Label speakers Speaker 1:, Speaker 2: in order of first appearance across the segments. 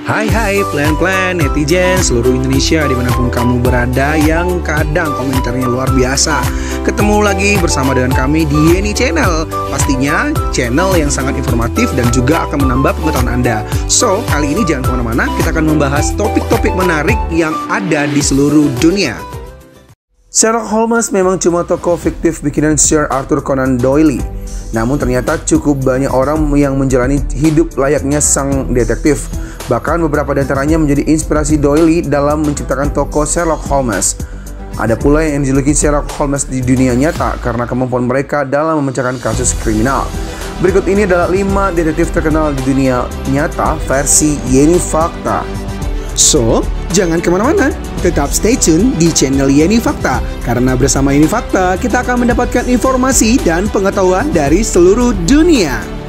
Speaker 1: Hai plan-plan netizen seluruh Indonesia dimanapun kamu berada yang kadang komentarnya luar biasa. Ketemu lagi bersama dengan kami di Yeni Channel. Pastinya channel yang sangat informatif dan juga akan menambah pengetahuan Anda. So, kali ini jangan kemana-mana, kita akan membahas topik-topik menarik yang ada di seluruh dunia. Sherlock Holmes memang cuma tokoh fiktif bikinan Sir Arthur Conan Doyle. Namun ternyata cukup banyak orang yang menjalani hidup layaknya sang detektif. Bahkan beberapa di antaranya menjadi inspirasi Doyle dalam menciptakan tokoh Sherlock Holmes. Ada pula yang dijuluki Sherlock Holmes di dunia nyata karena kemampuan mereka dalam memecahkan kasus kriminal. Berikut ini adalah 5 detektif terkenal di dunia nyata versi Yeni Fakta. So, jangan kemana-mana, tetap stay tune di channel Yeni Fakta. Karena bersama Yeni Fakta, kita akan mendapatkan informasi dan pengetahuan dari seluruh dunia.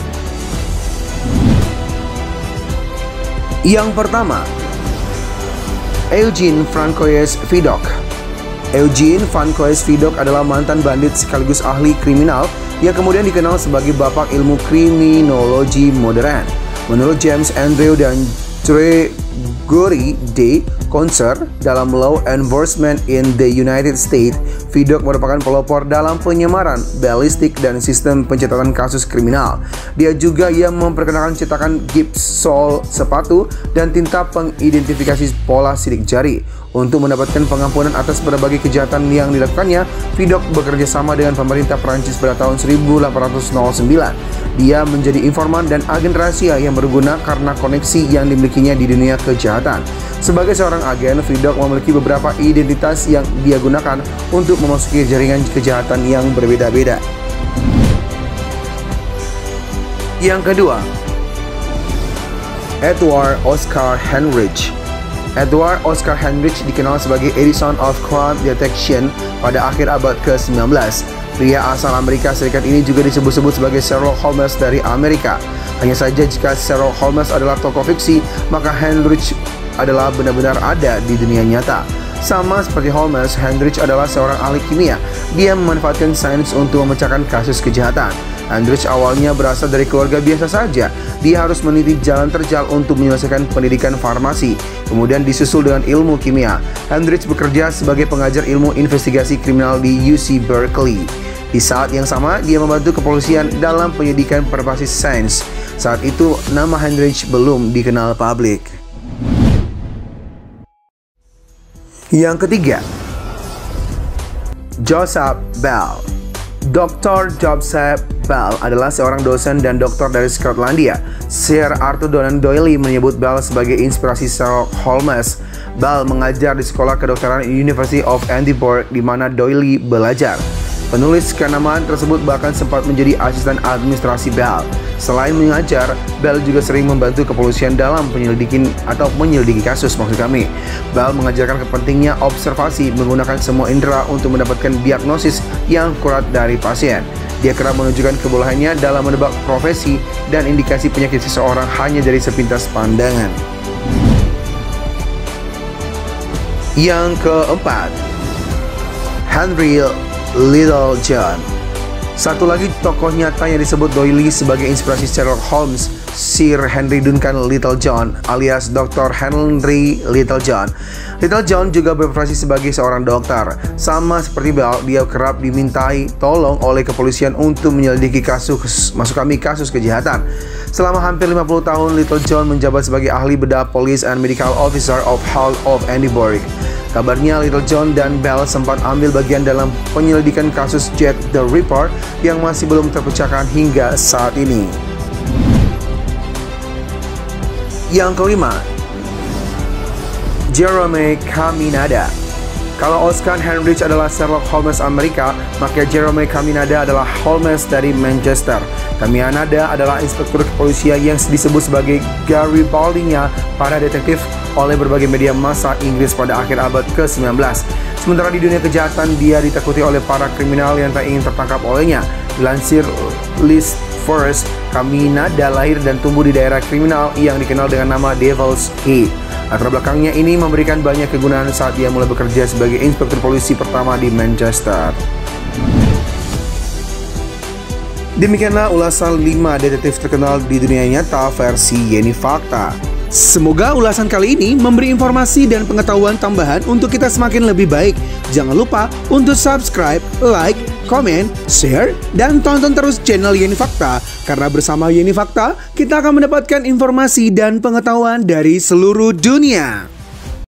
Speaker 1: Yang pertama, Eugene Francois Vidocq. Eugene Francois Vidocq adalah mantan bandit sekaligus ahli kriminal yang kemudian dikenal sebagai bapak ilmu kriminologi modern. Menurut James Andrew dan Gregory D. Conser dalam Law Enforcement in the United States, Vidocq merupakan pelopor dalam penyamaran, balistik, dan sistem pencatatan kasus kriminal. Dia juga yang memperkenalkan cetakan gips sol sepatu dan tinta pengidentifikasi pola sidik jari. Untuk mendapatkan pengampunan atas berbagai kejahatan yang dilakukannya, Vidocq bekerja sama dengan pemerintah Prancis pada tahun 1809. Dia menjadi informan dan agen rahasia yang berguna karena koneksi yang dimilikinya di dunia kejahatan. Sebagai seorang agen, Vidocq memiliki beberapa identitas yang dia gunakan untuk memasuki jaringan kejahatan yang berbeda-beda. Yang kedua, Edward Oscar Henrich. Edward Oscar Henrich dikenal sebagai Edison of Crime Detection pada akhir abad ke-19. Pria asal Amerika Serikat ini juga disebut-sebut sebagai Sherlock Holmes dari Amerika. Hanya saja jika Sherlock Holmes adalah tokoh fiksi, maka Henrich adalah benar-benar ada di dunia nyata. Sama seperti Holmes, Henrich adalah seorang ahli kimia. Dia memanfaatkan sains untuk memecahkan kasus kejahatan. Henrich awalnya berasal dari keluarga biasa saja. Dia harus meniti jalan terjal untuk menyelesaikan pendidikan farmasi, kemudian disusul dengan ilmu kimia. Henrich bekerja sebagai pengajar ilmu investigasi kriminal di UC Berkeley. Di saat yang sama, dia membantu kepolisian dalam penyidikan berbasis sains. Saat itu, nama Henrich belum dikenal publik. Yang ketiga, Joseph Bell. Dr. Joseph Bell adalah seorang dosen dan dokter dari Skotlandia. Sir Arthur Conan Doyle menyebut Bell sebagai inspirasi Sherlock Holmes. Bell mengajar di sekolah kedokteran University of Edinburgh di mana Doyle belajar. Penulis kenamaan tersebut bahkan sempat menjadi asisten administrasi Bell. Selain mengajar, Bell juga sering membantu kepolisian dalam menyelidiki kasus. Bell mengajarkan pentingnya observasi menggunakan semua indera untuk mendapatkan diagnosis yang akurat dari pasien. Dia kerap menunjukkan kebolehannya dalam menebak profesi dan indikasi penyakit seseorang hanya dari sepintas pandangan. Yang keempat, Henry Littlejohn. Satu lagi tokoh nyata yang disebut Doyle sebagai inspirasi Sherlock Holmes, Sir Henry Duncan Littlejohn alias Dr. Henry Littlejohn. Littlejohn juga berprofesi sebagai seorang dokter. Sama seperti Bell, dia kerap dimintai tolong oleh kepolisian untuk menyelidiki kasus kejahatan. Selama hampir 50 tahun, Littlejohn menjabat sebagai ahli bedah Police and Medical Officer of Hull of Edinburgh. Kabarnya Littlejohn dan Bell sempat ambil bagian dalam penyelidikan kasus Jack the Ripper yang masih belum terpecahkan hingga saat ini. Yang kelima, Jerome Caminada. Kalau Oscar Henrich adalah Sherlock Holmes Amerika, maka Jerome Caminada adalah Holmes dari Manchester. Caminada adalah inspektur kepolisian yang disebut sebagai Garibaldi-nya para detektif oleh berbagai media massa Inggris pada akhir abad ke-19. Sementara di dunia kejahatan, dia ditakuti oleh para kriminal yang tak ingin tertangkap olehnya. Dilansir List First, Caminada lahir dan tumbuh di daerah kriminal yang dikenal dengan nama Devil's Head. Latar belakangnya ini memberikan banyak kegunaan saat dia mulai bekerja sebagai inspektur polisi pertama di Manchester. Demikianlah ulasan 5 detektif terkenal di dunia nyata versi Yeni Fakta. Semoga ulasan kali ini memberi informasi dan pengetahuan tambahan untuk kita semakin lebih baik. Jangan lupa untuk subscribe, like, komen, share, dan tonton terus channel Yeni Fakta. Karena bersama Yeni Fakta, kita akan mendapatkan informasi dan pengetahuan dari seluruh dunia.